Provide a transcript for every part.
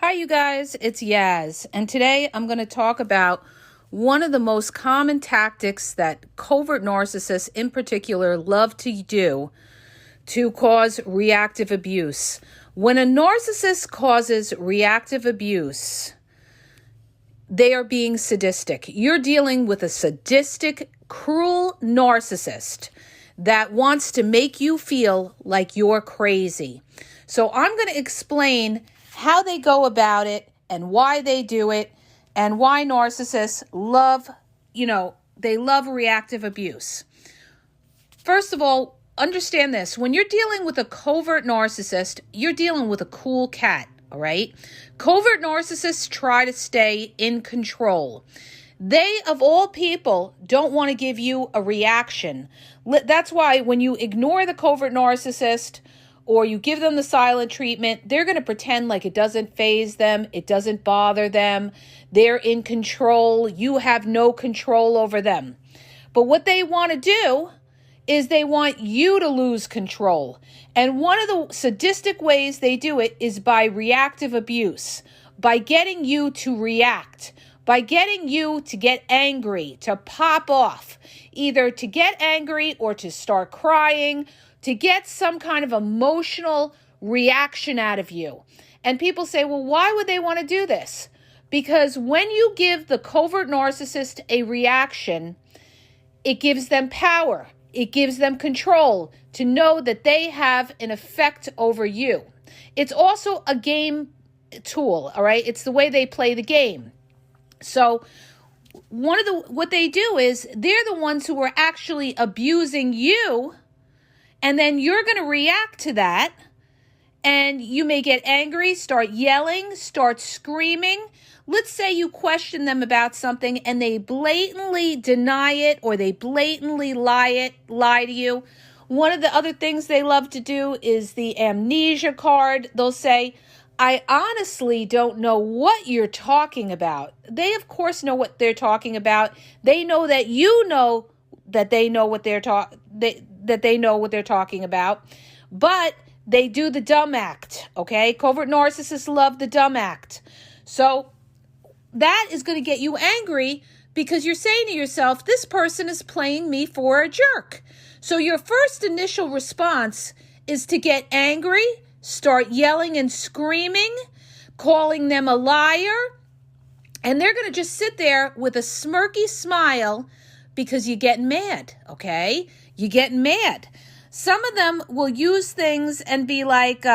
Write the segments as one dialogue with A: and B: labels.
A: Hi, you guys, it's Yaz, and today I'm going to talk about one of the most common tactics that covert narcissists in particular love to do to cause reactive abuse. When a narcissist causes reactive abuse, they are being sadistic. You're dealing with a sadistic, cruel narcissist that wants to make you feel like you're crazy. So I'm going to explain how they go about it and why they do it and why narcissists love, they love reactive abuse. First of all, understand this. When you're dealing with a covert narcissist, you're dealing with a cool cat, all right? Covert narcissists try to stay in control. They, of all people, don't want to give you a reaction. That's why when you ignore the covert narcissist or you give them the silent treatment, they're going to pretend like it doesn't faze them, it doesn't bother them, they're in control, you have no control over them. But what they want to do is they want you to lose control. And one of the sadistic ways they do it is by reactive abuse, by getting you to react, by getting you to get angry, to pop off, either to get angry or to start crying, to get some kind of emotional reaction out of you. And people say, well, why would they want to do this? Because when you give the covert narcissist a reaction, it gives them power. It gives them control to know that they have an effect over you. It's also a game tool, all right? It's the way they play the game. So what they do is they're the ones who are actually abusing you, and then you're going to react to that, and you may get angry, start yelling, start screaming. Let's say you question them about something and they blatantly deny it or they blatantly lie to you. One of the other things they love to do is the amnesia card. They'll say, I honestly don't know what you're talking about. They, of course, know what they're talking about. They know that you know that they know what they're talking about, but they do the dumb act, okay? Covert narcissists love the dumb act. So that is going to get you angry because you're saying to yourself, this person is playing me for a jerk. So your first initial response is to get angry, start yelling and screaming, calling them a liar, and they're going to just sit there with a smirky smile because you're getting mad, okay? You're getting mad. Some of them will use things and be like,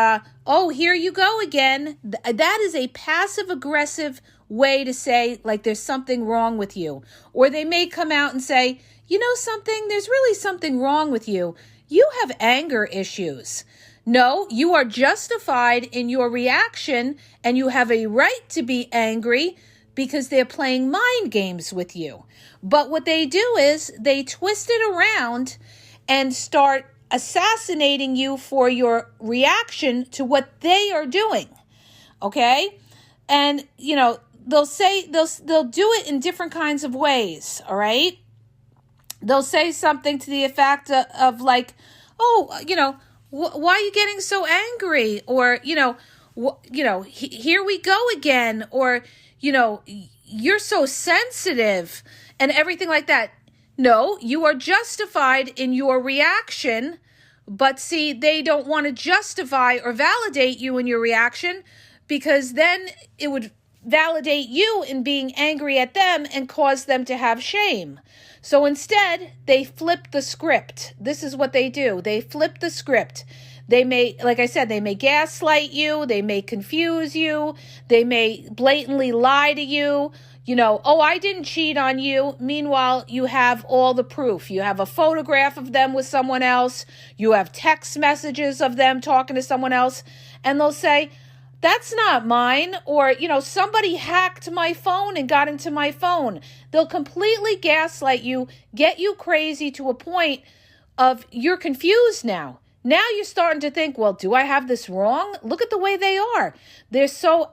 A: oh, here you go again. That is a passive-aggressive way to say, like, there's something wrong with you. Or they may come out and say, you know something? There's really something wrong with you. You have anger issues. No, you are justified in your reaction, and you have a right to be angry because they're playing mind games with you. But what they do is they twist it around and start assassinating you for your reaction to what they are doing, okay? And, they'll say, they'll do it in different kinds of ways, all right? They'll say something to the effect of like, oh, why are you getting so angry? Or, here we go again. Or, you're so sensitive and everything like that. No, you are justified in your reaction, but see, they don't want to justify or validate you in your reaction because then it would validate you in being angry at them and cause them to have shame. So instead, they flip the script. This is what they do. They flip the script. They may, like I said, they may gaslight you. They may confuse you. They may blatantly lie to you. Oh, I didn't cheat on you. Meanwhile, you have all the proof. You have a photograph of them with someone else. You have text messages of them talking to someone else. And they'll say, that's not mine. Or, somebody hacked my phone and got into my phone. They'll completely gaslight you, get you crazy to a point of you're confused now. Now you're starting to think, well, do I have this wrong? Look at the way they are. They're so,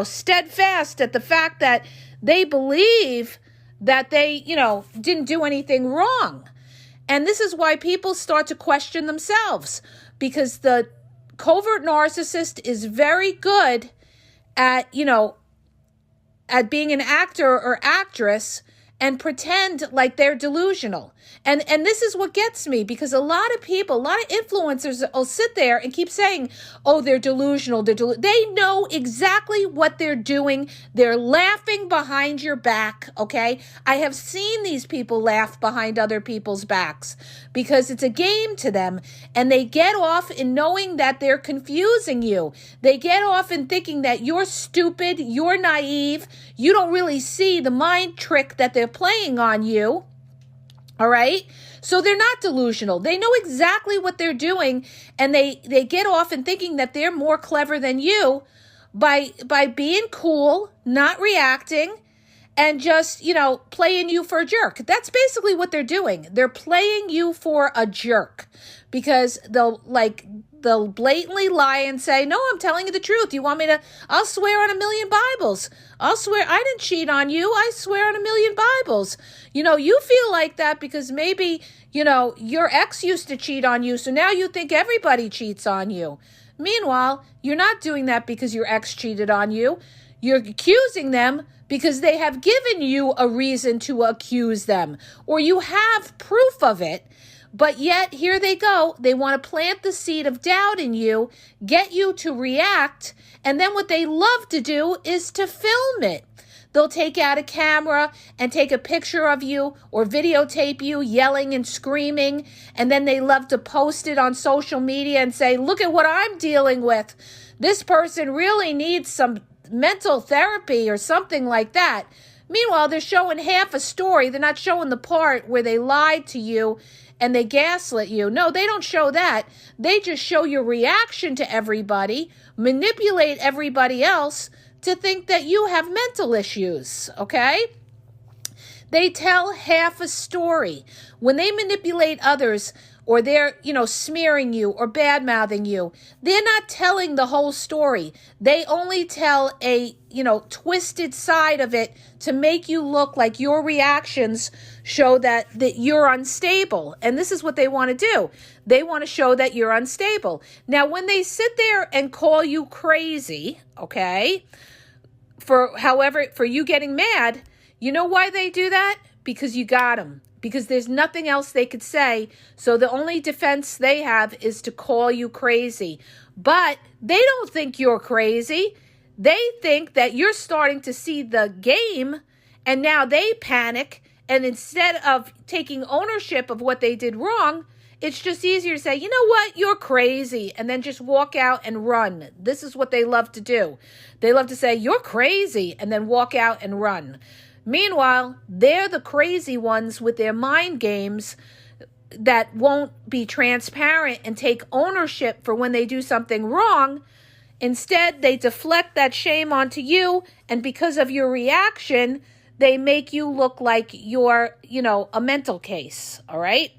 A: steadfast at the fact that they believe that they, didn't do anything wrong. And this is why people start to question themselves, because the covert narcissist is very good at, at being an actor or actress and pretend like they're delusional. And this is what gets me, because a lot of people, a lot of influencers will sit there and keep saying, oh, they're delusional. They know exactly what they're doing. They're laughing behind your back, okay? I have seen these people laugh behind other people's backs because it's a game to them, and they get off in knowing that they're confusing you. They get off in thinking that you're stupid, you're naive, you don't really see the mind trick that they're playing on you. All right. So they're not delusional. They know exactly what they're doing, and they get off in thinking that they're more clever than you by being cool, not reacting, and just, playing you for a jerk. That's basically what they're doing. They're playing you for a jerk, because they'll blatantly lie and say, no, I'm telling you the truth. You want me to, I'll swear on 1,000,000 Bibles. I'll swear I didn't cheat on you. I swear on 1,000,000 Bibles. You feel like that because maybe, your ex used to cheat on you. So now you think everybody cheats on you. Meanwhile, you're not doing that because your ex cheated on you. You're accusing them because they have given you a reason to accuse them, or you have proof of it. But yet, here they go. They want to plant the seed of doubt in you, get you to react, and then what they love to do is to film it. They'll take out a camera and take a picture of you or videotape you yelling and screaming, and then they love to post it on social media and say, look at what I'm dealing with. This person really needs some mental therapy or something like that. Meanwhile, they're showing half a story. They're not showing the part where they lied to you and they gaslit you. No, they don't show that. They just show your reaction to everybody, manipulate everybody else to think that you have mental issues, okay? They tell half a story. When they manipulate others, or they're, smearing you or bad-mouthing you, they're not telling the whole story. They only tell a, twisted side of it to make you look like your reactions show that you're unstable. And this is what they want to do. They want to show that you're unstable. Now, when they sit there and call you crazy, okay, for you getting mad, you know why they do that? Because you got them. Because there's nothing else they could say. So the only defense they have is to call you crazy. But they don't think you're crazy. They think that you're starting to see the game, and now they panic. And instead of taking ownership of what they did wrong, it's just easier to say, you know what, you're crazy, and then just walk out and run. This is what they love to do. They love to say, you're crazy, and then walk out and run. Meanwhile, they're the crazy ones with their mind games that won't be transparent and take ownership for when they do something wrong. Instead, they deflect that shame onto you, and because of your reaction, they make you look like you're, a mental case, all right?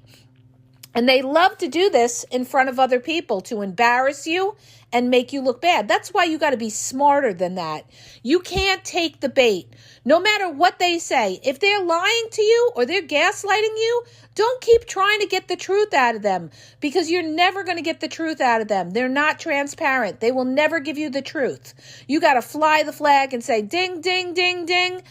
A: And they love to do this in front of other people to embarrass you and make you look bad. That's why you got to be smarter than that. You can't take the bait. No matter what they say, if they're lying to you or they're gaslighting you, don't keep trying to get the truth out of them, because you're never going to get the truth out of them. They're not transparent. They will never give you the truth. You got to fly the flag and say, ding, ding, ding, ding.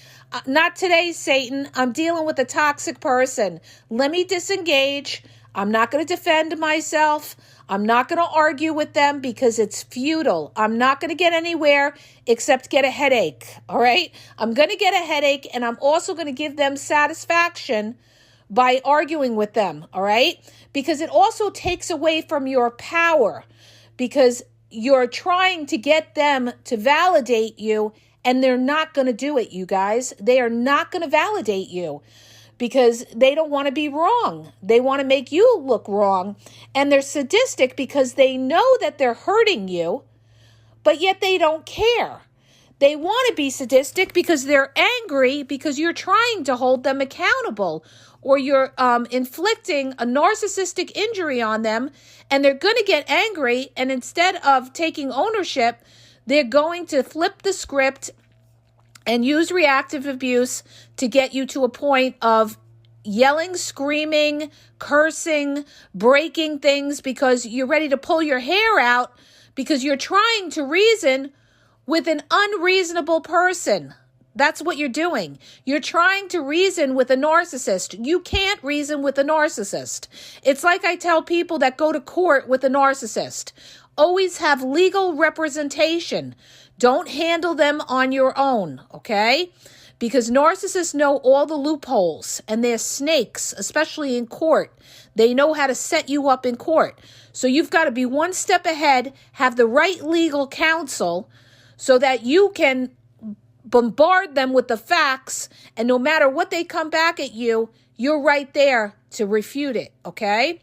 A: Not today, Satan. I'm dealing with a toxic person. Let me disengage. I'm not going to defend myself. I'm not going to argue with them because it's futile. I'm not going to get anywhere except get a headache, all right? I'm going to get a headache, and I'm also going to give them satisfaction by arguing with them, all right? Because it also takes away from your power, because you're trying to get them to validate you, and they're not going to do it, you guys. They are not going to validate you, because they don't want to be wrong. They want to make you look wrong. And they're sadistic because they know that they're hurting you, but yet they don't care. They want to be sadistic because they're angry because you're trying to hold them accountable, or you're inflicting a narcissistic injury on them, and they're going to get angry, and instead of taking ownership, they're going to flip the script and use reactive abuse to get you to a point of yelling, screaming, cursing, breaking things because you're ready to pull your hair out because you're trying to reason with an unreasonable person. That's what you're doing. You're trying to reason with a narcissist. You can't reason with a narcissist. It's like I tell people that go to court with a narcissist. Always have legal representation. Don't handle them on your own, okay? Because narcissists know all the loopholes, and they're snakes, especially in court. They know how to set you up in court. So you've got to be one step ahead, have the right legal counsel so that you can bombard them with the facts, and no matter what they come back at you, you're right there to refute it, okay?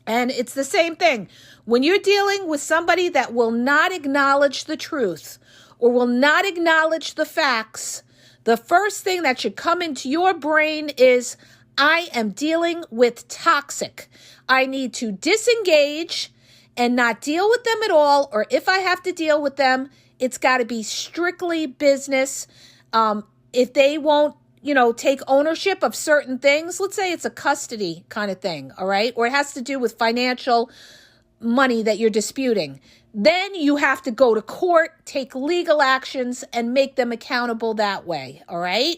A: And it's the same thing. When you're dealing with somebody that will not acknowledge the truth or will not acknowledge the facts, the first thing that should come into your brain is, I am dealing with toxic. I need to disengage and not deal with them at all, or if I have to deal with them, it's got to be strictly business. If they won't, take ownership of certain things, let's say it's a custody kind of thing, all right? Or it has to do with financial money that you're disputing. Then you have to go to court, take legal actions, and make them accountable that way, all right?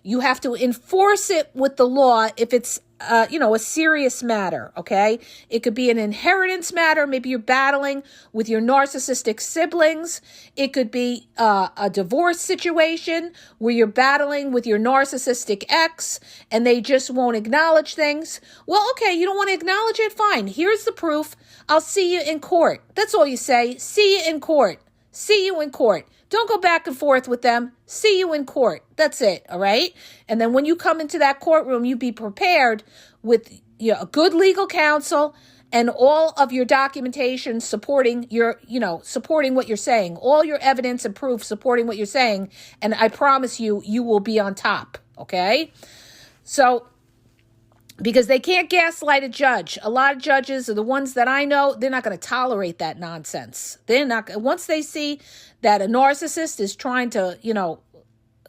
A: You have to enforce it with the law if it's a serious matter, okay? It could be an inheritance matter. Maybe you're battling with your narcissistic siblings. It could be a divorce situation where you're battling with your narcissistic ex and they just won't acknowledge things. Well, okay, you don't want to acknowledge it? Fine. Here's the proof. I'll see you in court. That's all you say. See you in court. See you in court. Don't go back and forth with them. See you in court. That's it, all right? And then when you come into that courtroom, you be prepared with a good legal counsel and all of your documentation supporting supporting what you're saying, all your evidence and proof supporting what you're saying, and I promise you, you will be on top, okay? So, because they can't gaslight a judge. A lot of judges are the ones that I know, they're not going to tolerate that nonsense. They're not. Once they see that a narcissist is trying to,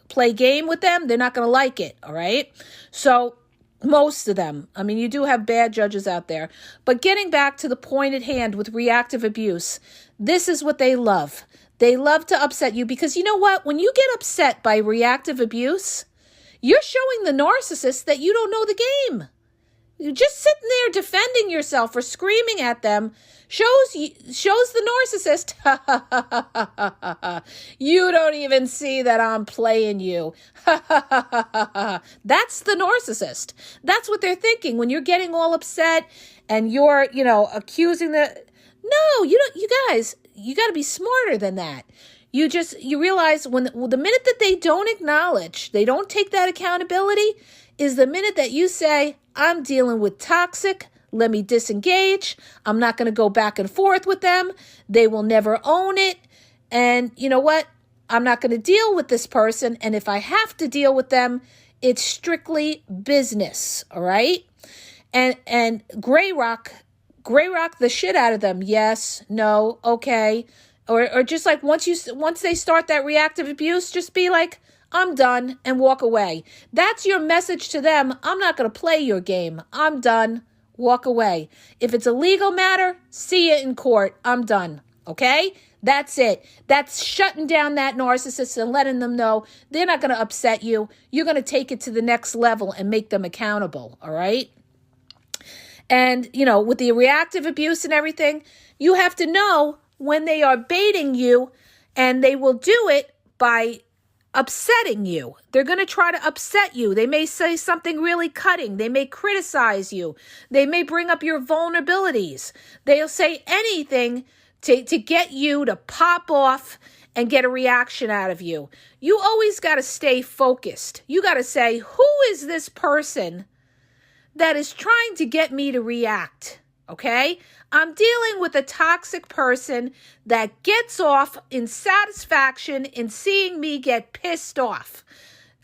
A: play game with them, they're not going to like it, all right? So most of them, you do have bad judges out there. But getting back to the point at hand with reactive abuse, this is what they love. They love to upset you because you know what? When you get upset by reactive abuse, you're showing the narcissist that you don't know the game. You're just sitting there defending yourself or screaming at them shows the narcissist, you don't even see that I'm playing you. That's the narcissist. That's what they're thinking when you're getting all upset and you're, accusing No, you guys, you got to be smarter than that. You realize the minute that they don't acknowledge, they don't take that accountability, is the minute that you say, I'm dealing with toxic, let me disengage. I'm not going to go back and forth with them. They will never own it. And you know what? I'm not going to deal with this person. And if I have to deal with them, it's strictly business. All right. And gray rock the shit out of them. Yes, no, okay. Or just like once they start that reactive abuse, just be like, I'm done, and walk away. That's your message to them. I'm not going to play your game. I'm done. Walk away. If it's a legal matter, see you in court. I'm done. Okay? That's it. That's shutting down that narcissist and letting them know they're not going to upset you. You're going to take it to the next level and make them accountable. All right? And, with the reactive abuse and everything, you have to know when they are baiting you, and they will do it by upsetting you. They're going to try to upset you. They may say something really cutting. They may criticize you. They may bring up your vulnerabilities. They'll say anything to get you to pop off and get a reaction out of you. You always got to stay focused. You got to say, who is this person that is trying to get me to react? Okay? I'm dealing with a toxic person that gets off in satisfaction in seeing me get pissed off.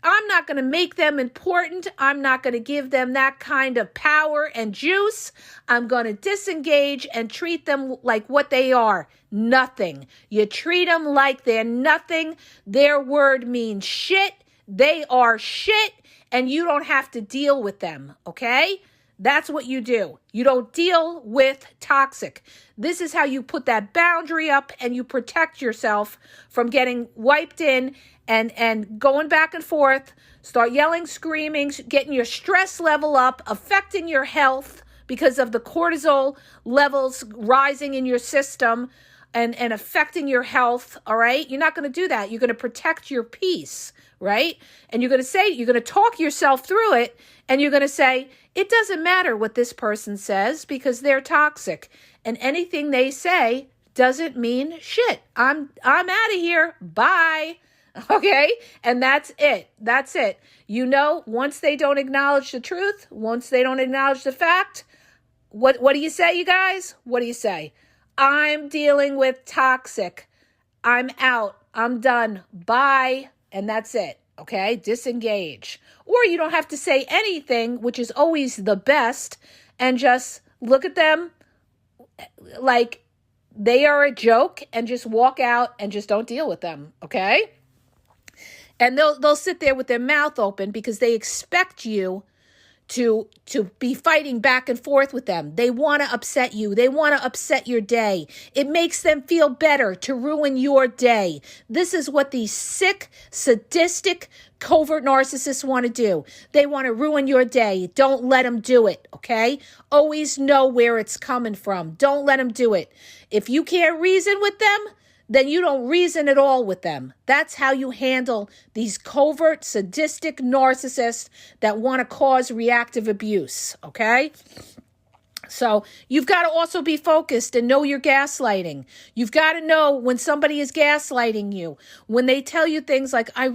A: I'm not going to make them important. I'm not going to give them that kind of power and juice. I'm going to disengage and treat them like what they are. Nothing. You treat them like they're nothing. Their word means shit. They are shit, and you don't have to deal with them, okay? That's what you do. You don't deal with toxic. This is how you put that boundary up and you protect yourself from getting wiped in and going back and forth, start yelling, screaming, getting your stress level up, affecting your health because of the cortisol levels rising in your system and affecting your health, all right? You're not going to do that. You're going to protect your peace, right? And you're going to talk yourself through it, and you're going to say, it doesn't matter what this person says because they're toxic, and anything they say doesn't mean shit. I'm out of here. Bye. Okay? And that's it. That's it. You know, once they don't acknowledge the truth, once they don't acknowledge the fact, what do you say, you guys? What do you say? I'm dealing with toxic. I'm out. I'm done. Bye. And that's it. Okay? Disengage. Or you don't have to say anything, which is always the best, and just look at them like they are a joke and just walk out and just don't deal with them. Okay? And they'll sit there with their mouth open because they expect you to be fighting back and forth with them. They want to upset you. They want to upset your day. It makes them feel better to ruin your day. This is what these sick, sadistic, covert narcissists want to do. They want to ruin your day. Don't let them do it, okay? Always know where it's coming from. Don't let them do it. If you can't reason with them, then you don't reason at all with them. That's how you handle these covert, sadistic narcissists that want to cause reactive abuse, okay? So you've got to also be focused and know your gaslighting. You've got to know when somebody is gaslighting you, when they tell you things like, I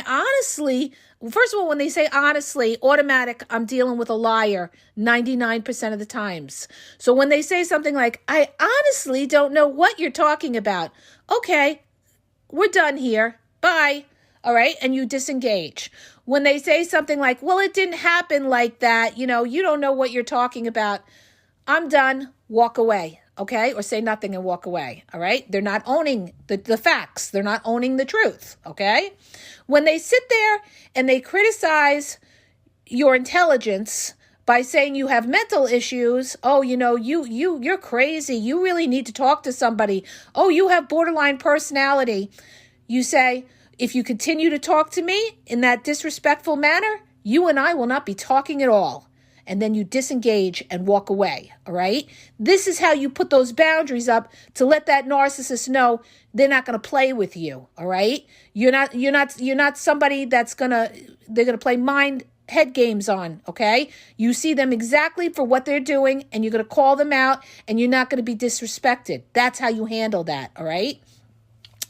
A: honestly, first of all, when they say honestly, automatic, I'm dealing with a liar 99% of the times. So when they say something like, I honestly don't know what you're talking about. Okay, we're done here. Bye. All right. And you disengage. When they say something like, well, it didn't happen like that. You know, you don't know what you're talking about. I'm done. Walk away. Okay. Or say nothing and walk away. All right. They're not owning the facts. They're not owning the truth. Okay. When they sit there and they criticize your intelligence by saying you have mental issues, oh, you know, you're crazy. You really need to talk to somebody. Oh, you have borderline personality. You say, if you continue to talk to me in that disrespectful manner, you and I will not be talking at all. And then you disengage and walk away, all right? This is how you put those boundaries up to let that narcissist know they're not going to play with you, all right? You're not somebody they're going to play head games on, okay? You see them exactly for what they're doing, and you're going to call them out, and you're not going to be disrespected. That's how you handle that, all right?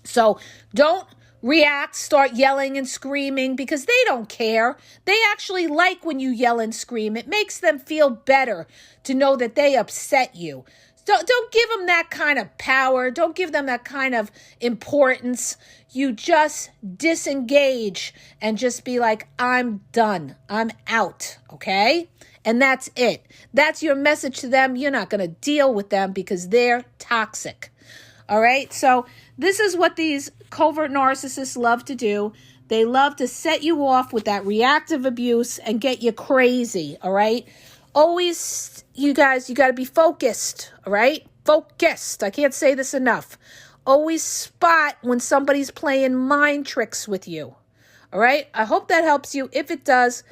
A: So don't react, start yelling and screaming because they don't care. They actually like when you yell and scream. It makes them feel better to know that they upset you. Don't give them that kind of power. Don't give them that kind of importance. You just disengage and just be like, I'm done. I'm out. Okay? And that's it. That's your message to them. You're not going to deal with them because they're toxic. All right? So this is what these covert narcissists love to do. They love to set you off with that reactive abuse and get you crazy. All right? Always, you guys, you got to be focused, all right? Focused. I can't say this enough. Always spot when somebody's playing mind tricks with you, all right? I hope that helps you. If it does,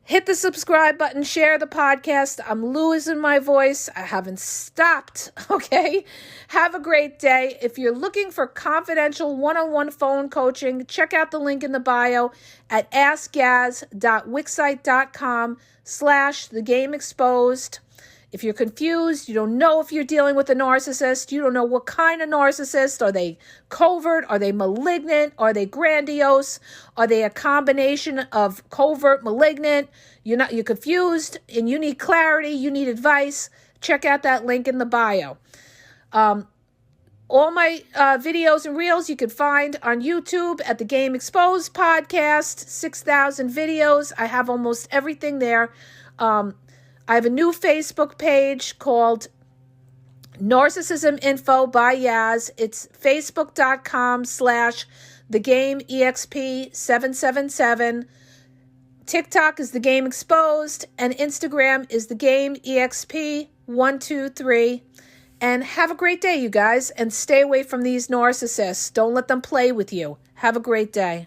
A: hit the subscribe button, share the podcast. I'm losing my voice. I haven't stopped, okay? Have a great day. If you're looking for confidential one-on-one phone coaching, check out the link in the bio at askgaz.wixsite.com/thegameexposed. If you're confused, you don't know if you're dealing with a narcissist, you don't know what kind of narcissist, are they covert, are they malignant, are they grandiose, are they a combination of covert, malignant, you're confused and you need clarity, you need advice, check out that link in the bio. All my videos and reels you can find on YouTube at the Game Exposed podcast, 6,000 videos. I have almost everything there. I have a new Facebook page called Narcissism Info by Yaz. It's facebook.com/thegameexp777. TikTok is the game exposed, and Instagram is the game exp123. And have a great day, you guys, and stay away from these narcissists. Don't let them play with you. Have a great day.